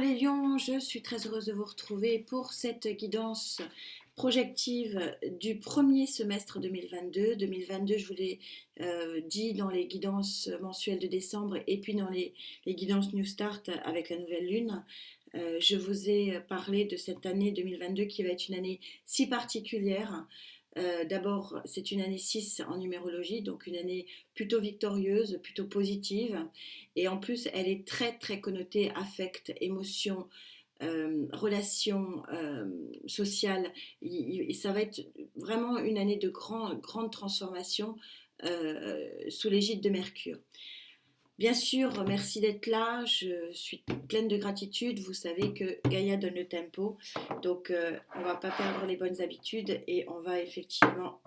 les lions, je suis très heureuse de vous retrouver pour cette guidance projective du premier semestre 2022. 2022, je vous l'ai dit dans les guidances mensuelles de décembre et puis dans les guidances New Start avec la nouvelle lune. Je vous ai parlé de cette année 2022 qui va être une année si particulière. D'abord, c'est une année 6 en numérologie, donc une année plutôt victorieuse, plutôt positive. Et en plus, elle est très, très connotée affect, émotion, relations sociales. Ça va être vraiment une année de grande transformation sous l'égide de Mercure. Bien sûr, merci d'être là, je suis pleine de gratitude, vous savez que Gaïa donne le tempo, donc on ne va pas perdre les bonnes habitudes et on va effectivement,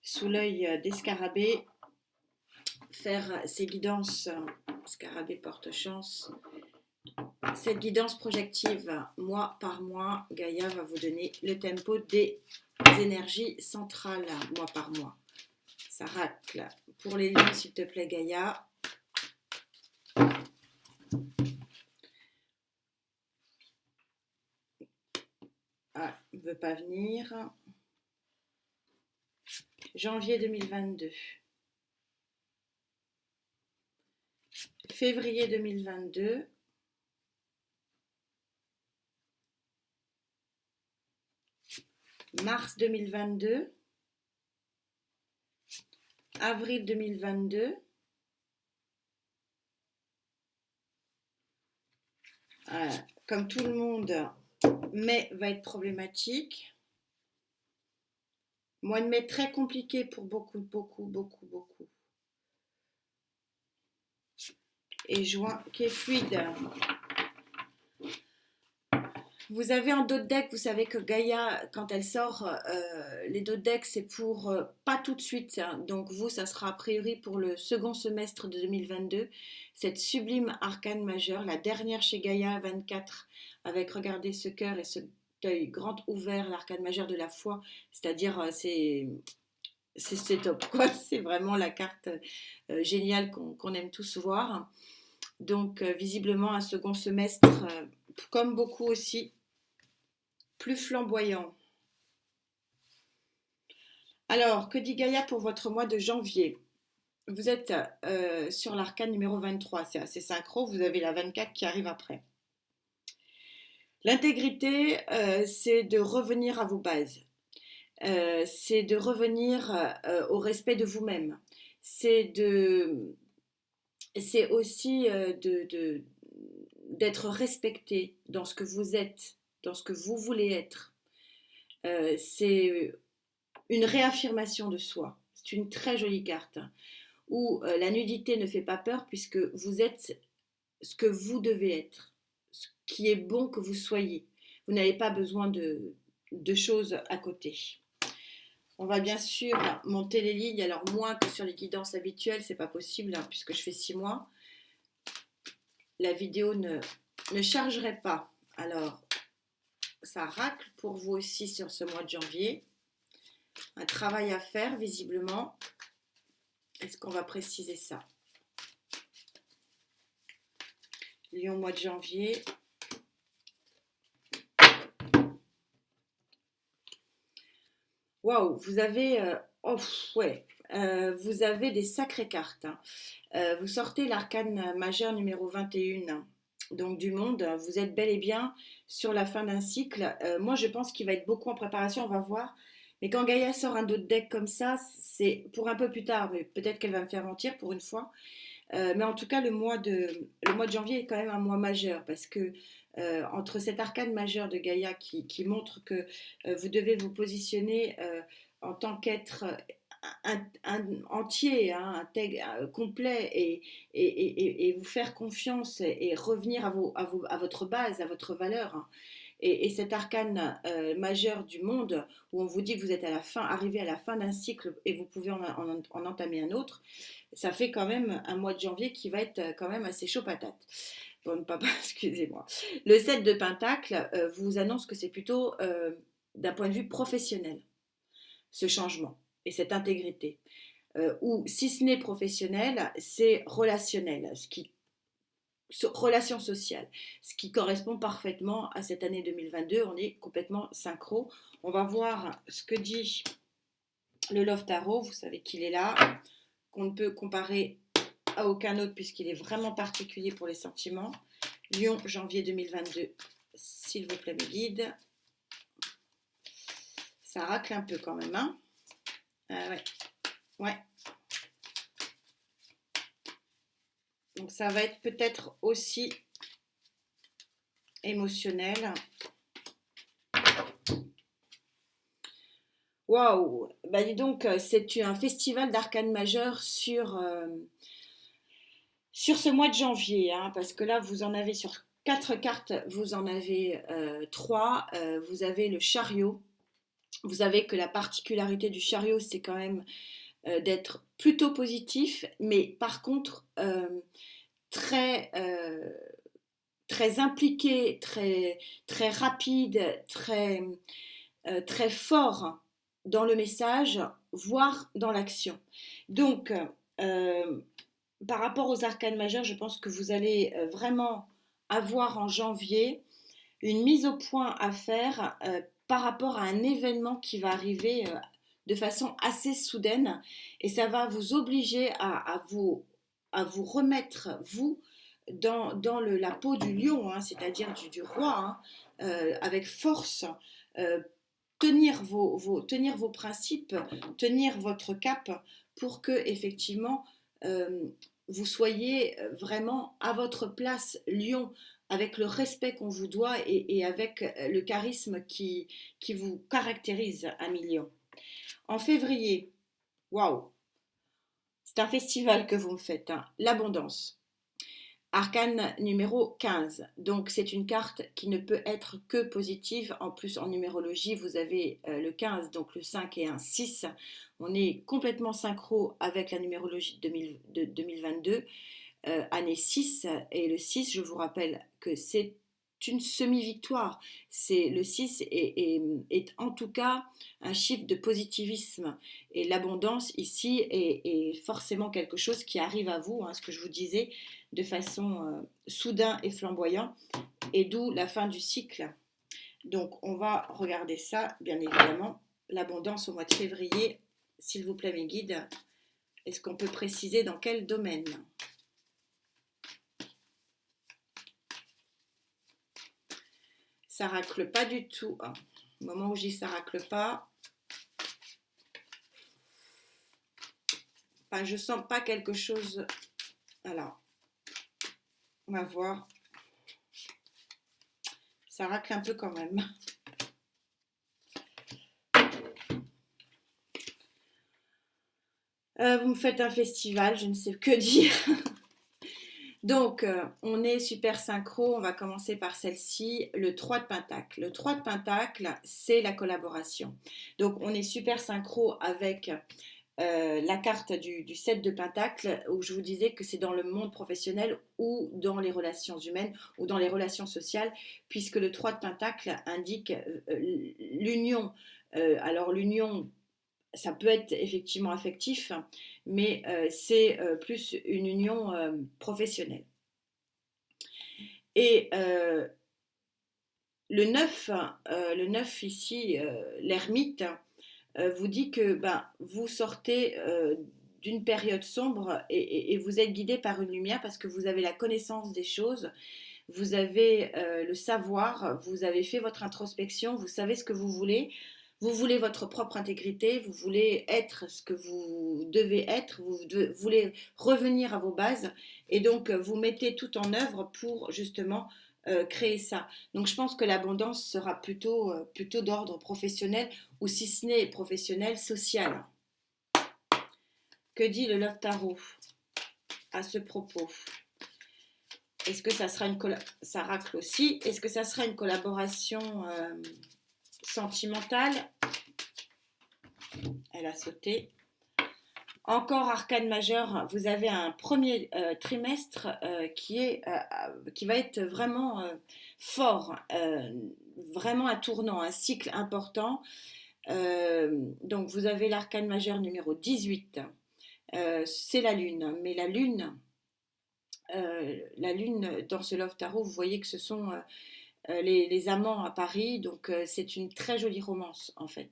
sous l'œil des scarabées, faire ces guidances, scarabée porte chance, cette guidance projective, mois par mois, Gaïa va vous donner le tempo des énergies centrales, mois par mois. Ça racle. Pour les lions, s'il te plaît, Gaïa. Ah, il ne veut pas venir. Janvier 2022. Février 2022. Mars 2022. Avril 2022. Comme tout le monde, mai va être problématique. Mois de mai très compliqué pour beaucoup. Et juin qui est fluide. Vous avez en dos de deck, vous savez que Gaïa, quand elle sort, les dos de deck, c'est pour pas tout de suite. Hein. Donc vous, ça sera a priori pour le second semestre de 2022. Cette sublime arcane majeure, la dernière chez Gaïa 24, avec regardez ce cœur et ce œil grand ouvert, l'arcane majeure de la foi. C'est-à-dire, c'est top, quoi. C'est vraiment la carte géniale qu'on aime tous voir. Donc, visiblement, un second semestre, comme beaucoup aussi, plus flamboyant. Alors, que dit Gaïa pour votre mois de janvier? Vous êtes sur l'arcane numéro 23, c'est assez synchro, vous avez la 24 qui arrive après. L'intégrité, c'est de revenir à vos bases. C'est de revenir au respect de vous-même. C'est aussi d'être respecté dans ce que vous êtes, dans ce que vous voulez être. C'est une réaffirmation de soi. C'est une très jolie carte où la nudité ne fait pas peur puisque vous êtes ce que vous devez être, ce qui est bon que vous soyez. Vous n'avez pas besoin de choses à côté. On va bien sûr monter les lignes, alors moins que sur les guidances habituelles, c'est pas possible hein, puisque je fais 6 mois. La vidéo ne chargerait pas. Alors, ça racle pour vous aussi sur ce mois de janvier. Un travail à faire visiblement. Est-ce qu'on va préciser ça? Lion, mois de janvier. Waouh, vous avez... vous avez des sacrées cartes. Hein. Vous sortez l'arcane majeur numéro 21, donc du monde. Vous êtes bel et bien sur la fin d'un cycle. Moi, je pense qu'il va être beaucoup en préparation, on va voir. Mais quand Gaïa sort un dos de deck comme ça, c'est pour un peu plus tard. Mais peut-être qu'elle va me faire mentir pour une fois. Mais en tout cas, le mois de janvier est quand même un mois majeur parce que entre cet arcane majeur de Gaïa qui montre que vous devez vous positionner en tant qu'être entier, hein, complet et vous faire confiance et revenir à votre base, à votre valeur. Hein. Et cet arcane majeur du monde où on vous dit que vous êtes arrivé à la fin d'un cycle et vous pouvez en entamer un autre, ça fait quand même un mois de janvier qui va être quand même assez chaud patate. Bon, papa, excusez-moi. Le 7 de Pentacle vous annonce que c'est plutôt d'un point de vue professionnel, ce changement et cette intégrité. Ou si ce n'est professionnel, c'est relationnel, ce qui relations sociales, ce qui correspond parfaitement à cette année 2022. On est complètement synchro. On va voir ce que dit le Love Tarot. Vous savez qu'il est là, qu'on ne peut comparer à aucun autre puisqu'il est vraiment particulier pour les sentiments. Lion, janvier 2022, s'il vous plaît, mes guides. Ça racle un peu quand même, hein. Ouais. Ouais. Donc ça va être peut-être aussi émotionnel. Waouh! Bah dis donc, c'est un festival d'arcanes majeures sur ce mois de janvier, hein, parce que là, vous en avez sur 4 cartes, vous en avez 3. Vous avez le chariot. Vous savez que la particularité du chariot, c'est quand même d'être plutôt positif, mais par contre, très, très impliqué, très, très rapide, très fort dans le message, voire dans l'action. Donc, par rapport aux arcanes majeures, je pense que vous allez vraiment avoir en janvier une mise au point à faire par rapport à un événement qui va arriver de façon assez soudaine, et ça va vous obliger à vous remettre, vous, dans la peau du lion, hein, c'est-à-dire du roi, hein, avec force, euh, tenir vos principes, tenir votre cap pour que effectivement euh, vous soyez vraiment à votre place, lion, avec le respect qu'on vous doit et avec le charisme qui vous caractérise à million. En février, waouh, c'est un festival que vous me faites, hein, l'abondance. Arcane numéro 15. Donc c'est une carte qui ne peut être que positive. En plus en numérologie, vous avez le 15, donc le 5 et un 6. On est complètement synchro avec la numérologie de 2022, année 6. Et le 6, je vous rappelle que c'est une semi-victoire. Le 6 est en tout cas un chiffre de positivisme. Et l'abondance ici est forcément quelque chose qui arrive à vous, hein, ce que je vous disais, de façon soudain et flamboyant, et d'où la fin du cycle. Donc on va regarder ça, bien évidemment. L'abondance au mois de février, s'il vous plaît mes guides, est-ce qu'on peut préciser dans quel domaine? Ça racle pas du tout. Hein. Au moment où je dis ça racle pas, enfin, je sens pas quelque chose. Alors, on va voir. Ça racle un peu quand même. Vous me faites un festival, je ne sais que dire. Donc, on est super synchro. On va commencer par celle-ci, le 3 de Pentacle. Le 3 de Pentacle, c'est la collaboration. Donc, on est super synchro avec la carte du 7 de Pentacle, où je vous disais que c'est dans le monde professionnel ou dans les relations humaines ou dans les relations sociales, puisque le 3 de Pentacle indique l'union. Alors l'union, ça peut être effectivement affectif, mais c'est plus une union professionnelle. Et le 9 ici, l'ermite, vous dit que vous sortez d'une période sombre et vous êtes guidé par une lumière parce que vous avez la connaissance des choses, vous avez le savoir, vous avez fait votre introspection, vous savez ce que vous voulez votre propre intégrité, vous voulez être ce que vous devez être, voulez revenir à vos bases et donc vous mettez tout en œuvre pour justement créer ça. Donc je pense que l'abondance sera plutôt d'ordre professionnel ou si ce n'est professionnel, social. Que dit le Love Tarot à ce propos? Est-ce que ça sera ça racle aussi? Est-ce que ça sera une collaboration sentimentale? Elle a sauté. Encore arcane majeur, vous avez un premier trimestre qui va être vraiment fort, vraiment un tournant, un cycle important. Donc vous avez l'arcane majeur numéro 18, c'est la lune, mais la lune, la lune dans ce Love Tarot, vous voyez que ce sont les amants à Paris, donc c'est une très jolie romance en fait.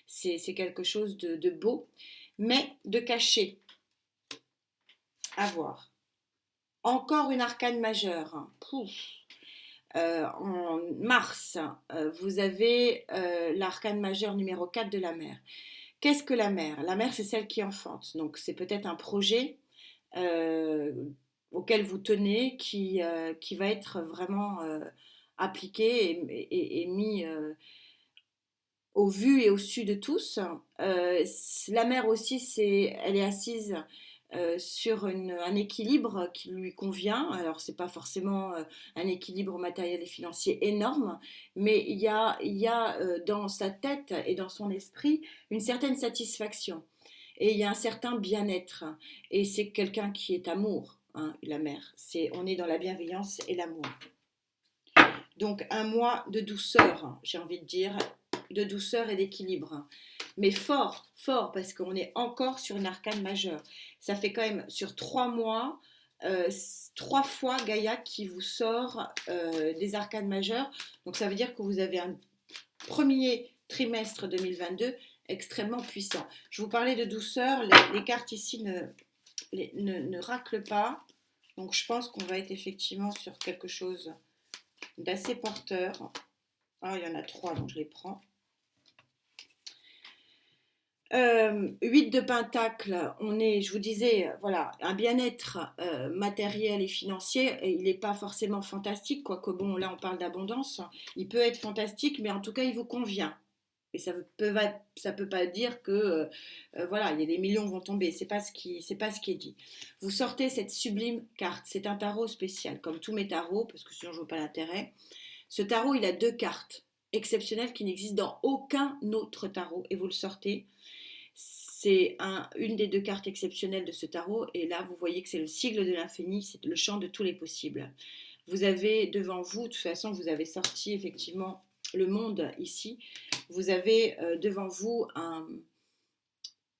C'est quelque chose de beau, mais de caché à voir. Encore une arcane majeure. Pouf. En mars, vous avez l'arcane majeure numéro 4 de la mer. Qu'est-ce que la mer? La mer, c'est celle qui enfante. Donc, c'est peut-être un projet euh, auquel vous tenez qui va être vraiment appliqué et mis au vu et au su de tous. La mer aussi, elle est assise sur un équilibre qui lui convient. Alors, c'est pas forcément un équilibre matériel et financier énorme, mais il y a dans sa tête et dans son esprit une certaine satisfaction. Et il y a un certain bien-être. Et c'est quelqu'un qui est amour, hein, la mère. On est dans la bienveillance et l'amour. Donc un mois de douceur, j'ai envie de dire, de douceur et d'équilibre. Mais fort, fort, parce qu'on est encore sur une arcane majeure. Ça fait quand même sur 3 mois, 3 fois Gaïa qui vous sort des arcanes majeures. Donc ça veut dire que vous avez un premier trimestre 2022 extrêmement puissant. Je vous parlais de douceur, les cartes ici ne raclent pas. Donc je pense qu'on va être effectivement sur quelque chose d'assez porteur. Ah, il y en a 3, donc je les prends. 8 de Pentacle, on est, je vous disais, voilà, un bien-être matériel et financier, et il n'est pas forcément fantastique, quoique bon, là on parle d'abondance, il peut être fantastique, mais en tout cas il vous convient. Et ça peut pas dire que voilà, les millions vont tomber. C'est pas ce qui est dit. Vous sortez cette sublime carte. C'est un tarot spécial, comme tous mes tarots, parce que sinon je vois pas l'intérêt. Ce tarot, il a 2 cartes exceptionnelles qui n'existent dans aucun autre tarot. Et vous le sortez. C'est une des 2 cartes exceptionnelles de ce tarot. Et là, vous voyez que c'est le sigle de l'infini, c'est le champ de tous les possibles. Vous avez devant vous, de toute façon, vous avez sorti effectivement le monde ici. Vous avez devant vous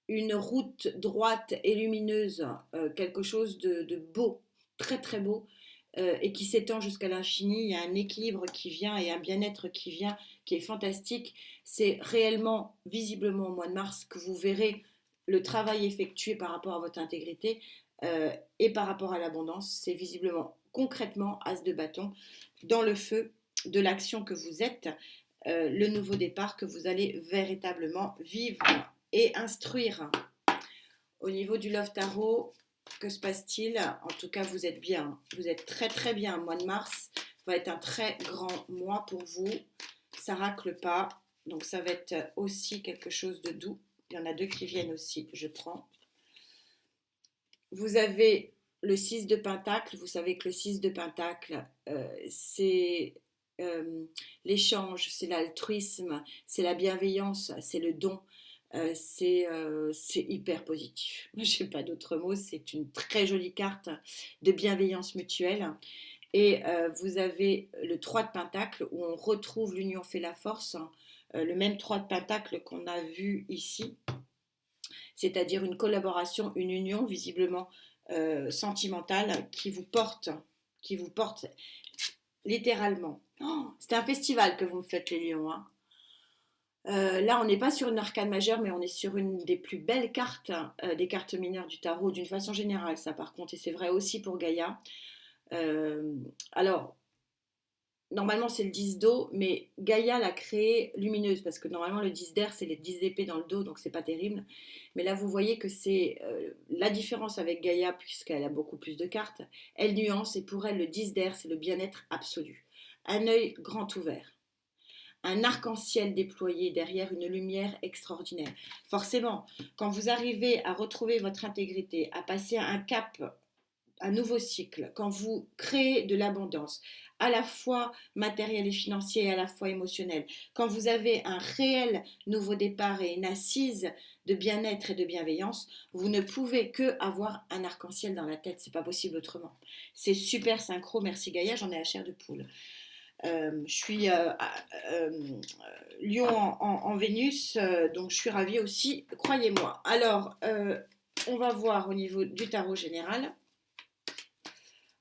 une route droite et lumineuse, quelque chose de beau, très très beau, et qui s'étend jusqu'à l'infini. Il y a un équilibre qui vient et un bien-être qui vient, qui est fantastique. C'est réellement, visiblement au mois de mars, que vous verrez le travail effectué par rapport à votre intégrité et par rapport à l'abondance. C'est visiblement, concrètement, as de bâton, dans le feu de l'action que vous êtes, le nouveau départ que vous allez véritablement vivre et instruire. Au niveau du Love Tarot, que se passe-t-il? En tout cas, vous êtes bien. Vous êtes très très bien. Le mois de mars va être un très grand mois pour vous. Ça racle pas. Donc ça va être aussi quelque chose de doux. Il y en a 2 qui viennent aussi. Je prends. Vous avez le 6 de Pentacle. Vous savez que le 6 de Pentacle, c'est l'échange, c'est l'altruisme, c'est la bienveillance, c'est le don. C'est hyper positif. Je n'ai pas d'autre mot, c'est une très jolie carte de bienveillance mutuelle. Et vous avez le 3 de Pentacle où on retrouve l'union fait la force, le même 3 de Pentacle qu'on a vu ici, c'est-à-dire une collaboration, une union visiblement sentimentale qui vous porte littéralement. Oh, c'est un festival que vous me faites les lions, hein. Là, on n'est pas sur une arcane majeure, mais on est sur une des plus belles cartes, des cartes mineures du tarot, d'une façon générale, ça par contre, et c'est vrai aussi pour Gaïa. Alors, normalement c'est le 10 d'eau, mais Gaïa l'a créée lumineuse, parce que normalement le 10 d'air, c'est les 10 d'épée dans le dos, donc c'est pas terrible. Mais là, vous voyez que c'est la différence avec Gaïa, puisqu'elle a beaucoup plus de cartes, elle nuance, et pour elle, le 10 d'air, c'est le bien-être absolu. Un œil grand ouvert, un arc-en-ciel déployé derrière une lumière extraordinaire. Forcément, quand vous arrivez à retrouver votre intégrité, à passer un cap, un nouveau cycle, quand vous créez de l'abondance, à la fois matériel et financier et à la fois émotionnel, quand vous avez un réel nouveau départ et une assise de bien-être et de bienveillance, vous ne pouvez que avoir un arc-en-ciel dans la tête, c'est pas possible autrement. C'est super synchro, merci Gaïa, j'en ai à chair de poule. Je suis Lion en Vénus, donc je suis ravie aussi, croyez-moi. Alors, on va voir au niveau du tarot général.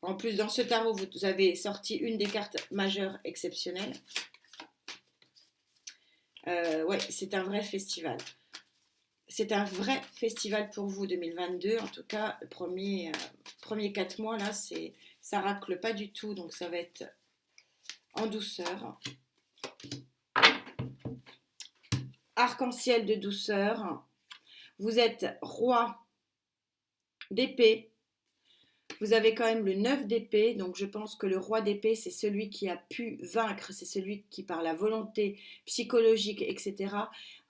En plus, dans ce tarot, vous avez sorti une des cartes majeures exceptionnelles. Ouais, c'est un vrai festival. C'est un vrai festival pour vous 2022. En tout cas, le premier 4 mois, là, ça racle pas du tout. Donc, ça va être en douceur. Arc-en-ciel de douceur. Vous êtes roi d'épée. Vous avez quand même le 9 d'épée. Donc, je pense que le roi d'épée, c'est celui qui a pu vaincre. C'est celui qui, par la volonté psychologique, etc.,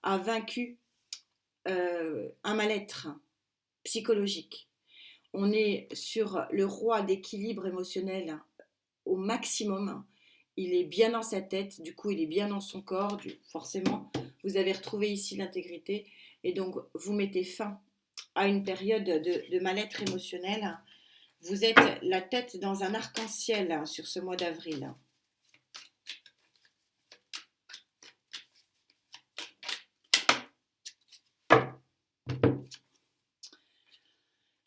a vaincu un mal-être psychologique. On est sur le roi d'équilibre émotionnel au maximum. Il est bien dans sa tête, du coup il est bien dans son corps, forcément vous avez retrouvé ici l'intégrité et donc vous mettez fin à une période de mal-être émotionnel. Vous êtes la tête dans un arc-en-ciel sur ce mois d'avril.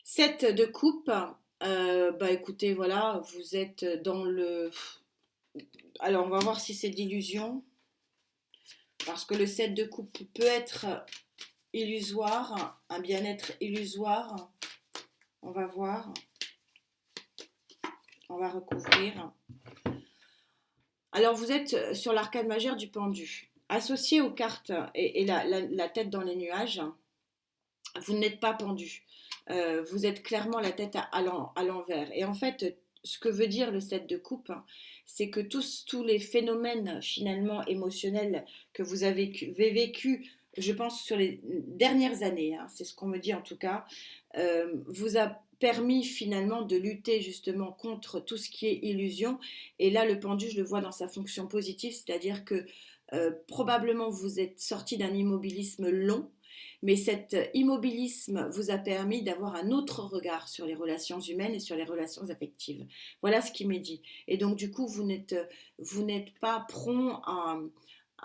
7 de coupe, bah écoutez, voilà, vous êtes dans le... Alors, on va voir si c'est d'illusion, parce que le 7 de coupe peut être illusoire, un bien-être illusoire. On va voir. On va recouvrir. Alors, vous êtes sur l'arcade majeure du pendu. Associé aux cartes et la tête dans les nuages, vous n'êtes pas pendu. Vous êtes clairement la tête à l'envers. Et en fait, ce que veut dire le 7 de coupe, c'est que tous les phénomènes finalement émotionnels que vous avez vécu, je pense sur les dernières années, hein, c'est ce qu'on me dit en tout cas, vous a permis finalement de lutter justement contre tout ce qui est illusion. Et là, le pendu, je le vois dans sa fonction positive, c'est-à-dire que probablement vous êtes sorti d'un immobilisme long, mais cet immobilisme vous a permis d'avoir un autre regard sur les relations humaines et sur les relations affectives. Voilà ce qui m'est dit. Et donc du coup, vous n'êtes pas prompt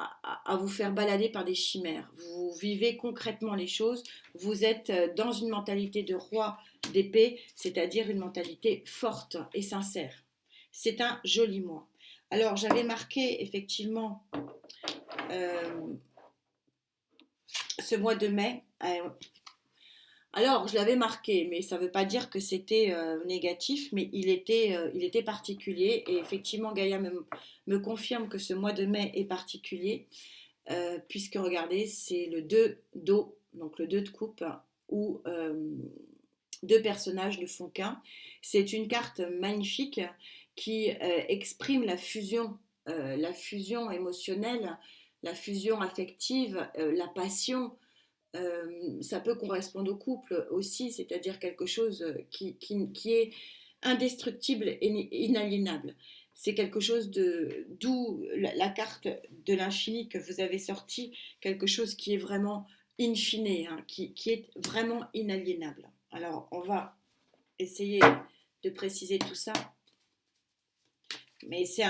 à vous faire balader par des chimères. Vous vivez concrètement les choses. Vous êtes dans une mentalité de roi d'épée, c'est-à-dire une mentalité forte et sincère. C'est un joli mois. Alors, j'avais marqué effectivement ce mois de mai. Alors, je l'avais marqué, mais ça ne veut pas dire que c'était négatif, mais il était particulier. Et effectivement, Gaïa me confirme que ce mois de mai est particulier, puisque regardez, c'est le 2 d'eau, donc le 2 de coupe, où deux personnages ne font qu'un. C'est une carte magnifique qui exprime la fusion émotionnelle, la fusion affective, la passion. Ça peut correspondre au couple aussi, c'est-à-dire quelque chose qui est indestructible et inaliénable. C'est quelque chose d'où la carte de l'infini que vous avez sortie, quelque chose qui est vraiment infini, hein, qui est vraiment inaliénable. Alors, on va essayer de préciser tout ça. Mais c'est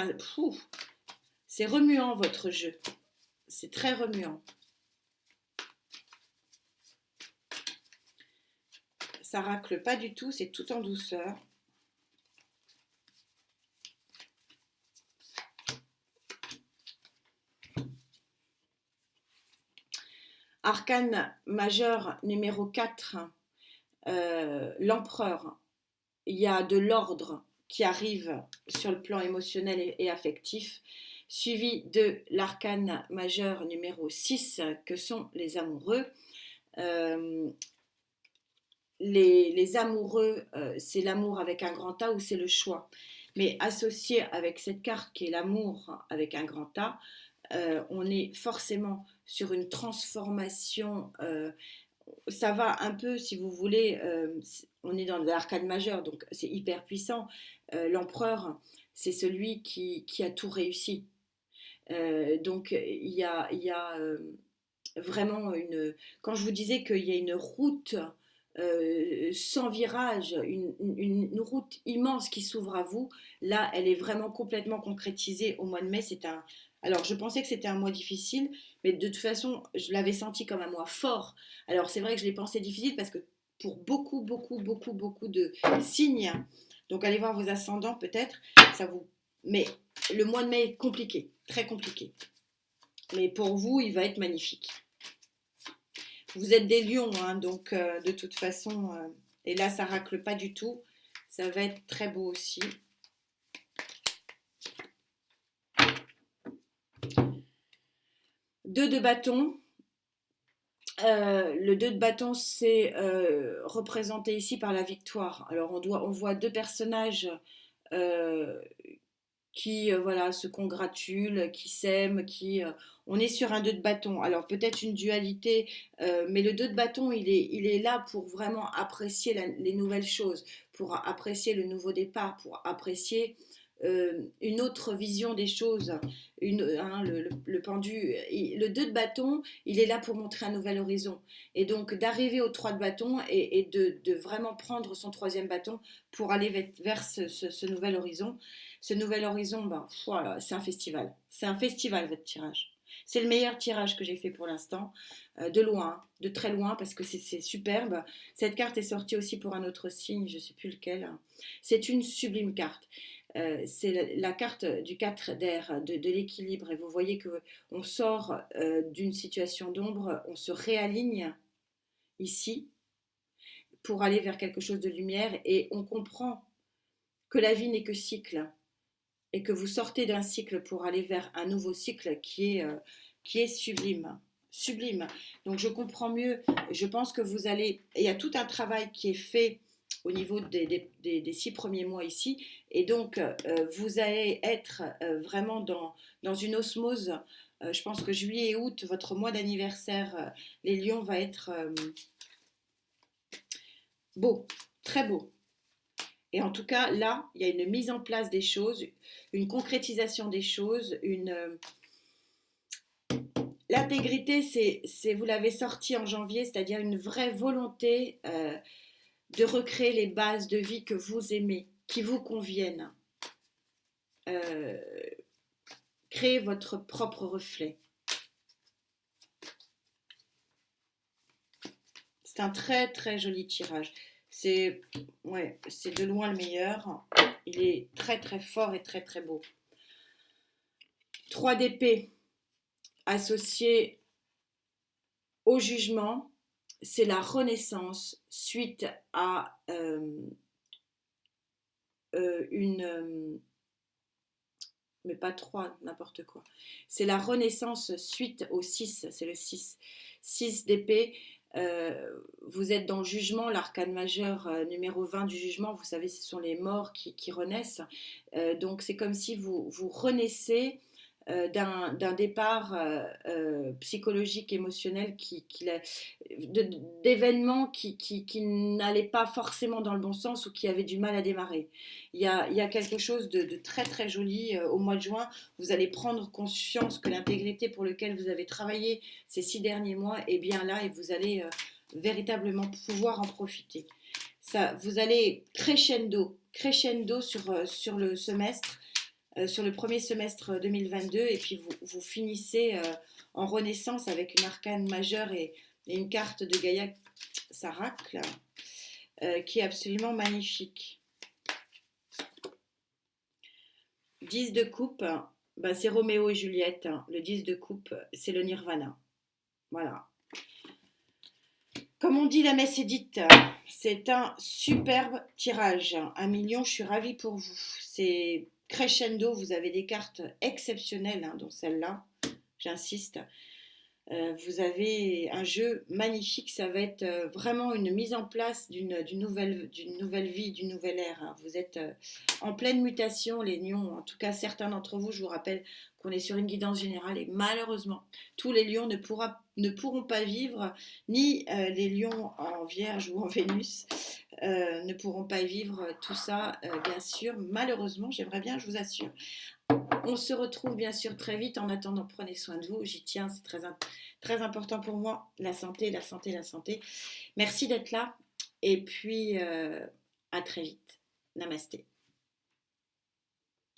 remuant votre jeu. C'est très remuant. Ça racle pas du tout, c'est tout en douceur. Arcane majeur numéro 4, l'empereur. Il y a de l'ordre qui arrive sur le plan émotionnel et affectif, suivi de l'arcane majeur numéro 6, que sont les amoureux. Les amoureux, c'est l'amour avec un grand A ou c'est le choix. Mais associé avec cette carte qui est l'amour avec un grand A, on est forcément sur une transformation. Ça va un peu, si vous voulez, on est dans l'arcade majeur, donc c'est hyper puissant. L'empereur, c'est celui qui a tout réussi. Donc il y a vraiment une... Quand je vous disais qu'il y a une route sans virage, une route immense qui s'ouvre à vous, là, elle est vraiment complètement concrétisée au mois de mai. Alors, je pensais que c'était un mois difficile, mais de toute façon, je l'avais senti comme un mois fort. Alors, c'est vrai que je l'ai pensé difficile parce que pour beaucoup de signes, Donc allez voir vos ascendants peut-être, ça vous... Mais le mois de mai est compliqué, très compliqué. Mais pour vous, il va être magnifique. Vous êtes des lions, hein, donc de toute façon, et là ça racle pas du tout, ça va être très beau aussi. Deux de bâton. Le 2 de bâton, c'est représenté ici par la victoire. Alors on voit deux personnages euh, qui voilà, se congratulent, qui s'aiment, on est sur un 2 de bâton. Alors peut-être une dualité, mais le 2 de bâton, il est là pour vraiment apprécier les nouvelles choses, pour apprécier le nouveau départ, pour apprécier une autre vision des choses. Le pendu, le 2 de bâton, il est là pour montrer un nouvel horizon. Et donc d'arriver au 3 de bâton et de vraiment prendre son troisième bâton pour aller vers ce nouvel horizon. Ce nouvel horizon, ben, voilà, c'est un festival. C'est un festival, votre tirage. C'est le meilleur tirage que j'ai fait pour l'instant, de loin, de très loin, parce que c'est superbe. Cette carte est sortie aussi pour un autre signe, je ne sais plus lequel. C'est une sublime carte. C'est la carte du 4 d'air, de l'équilibre. Et vous voyez qu'on sort d'une situation d'ombre, on se réaligne ici pour aller vers quelque chose de lumière et on comprend que la vie n'est que cycle et que vous sortez d'un cycle pour aller vers un nouveau cycle qui est sublime. Sublime. Donc je comprends mieux, je pense que vous allez... Il y a tout un travail qui est fait au niveau des 6 premiers mois ici, et donc vous allez être vraiment dans une osmose. Je pense que juillet et août, votre mois d'anniversaire, les lions, va être beau, très beau. Et en tout cas, là, il y a une mise en place des choses, une concrétisation des choses, L'intégrité, vous l'avez sorti en janvier, c'est-à-dire une vraie volonté de recréer les bases de vie que vous aimez, qui vous conviennent. Euh, Créer votre propre reflet. C'est un très très joli tirage. C'est de loin le meilleur. Il est très très fort et très très beau. 3 d'épée associé au jugement, c'est la renaissance suite à mais pas 3, n'importe quoi. C'est la renaissance suite au 6, c'est le 6. 6 d'épée, vous êtes dans le jugement, l'arcane majeur numéro 20 du jugement, vous savez, ce sont les morts qui renaissent. Donc c'est comme si vous renaissez d'un départ psychologique, émotionnel, d'événements qui n'allaient pas forcément dans le bon sens ou qui avaient du mal à démarrer. Il y a quelque chose de très très joli au mois de juin. Vous allez prendre conscience que l'intégrité pour laquelle vous avez travaillé ces 6 derniers mois est bien là et vous allez véritablement pouvoir en profiter. Ça, vous allez crescendo sur le semestre, sur le premier semestre 2022 et puis vous finissez en renaissance avec une arcane majeure et une carte de Gaïa Saracle qui est absolument magnifique. 10 de coupe, ben c'est Roméo et Juliette. Le 10 de coupe, c'est le Nirvana. Voilà. Comme on dit, la messe est dite. C'est un superbe tirage. 1 million, je suis ravie pour vous. C'est crescendo, vous avez des cartes exceptionnelles, hein, dont celle-là, j'insiste. Vous avez un jeu magnifique, ça va être vraiment une mise en place d'une nouvelle vie, d'une nouvelle ère. Hein. Vous êtes en pleine mutation, les lions, en tout cas certains d'entre vous, je vous rappelle qu'on est sur une guidance générale et malheureusement, tous les lions ne pourront pas vivre, ni les lions en Vierge ou en Vénus ne pourront pas vivre tout ça, bien sûr, malheureusement, j'aimerais bien, je vous assure. On se retrouve bien sûr très vite. En attendant, prenez soin de vous. J'y tiens, c'est très important pour moi. La santé, la santé, la santé. Merci d'être là. Et puis, à très vite. Namasté.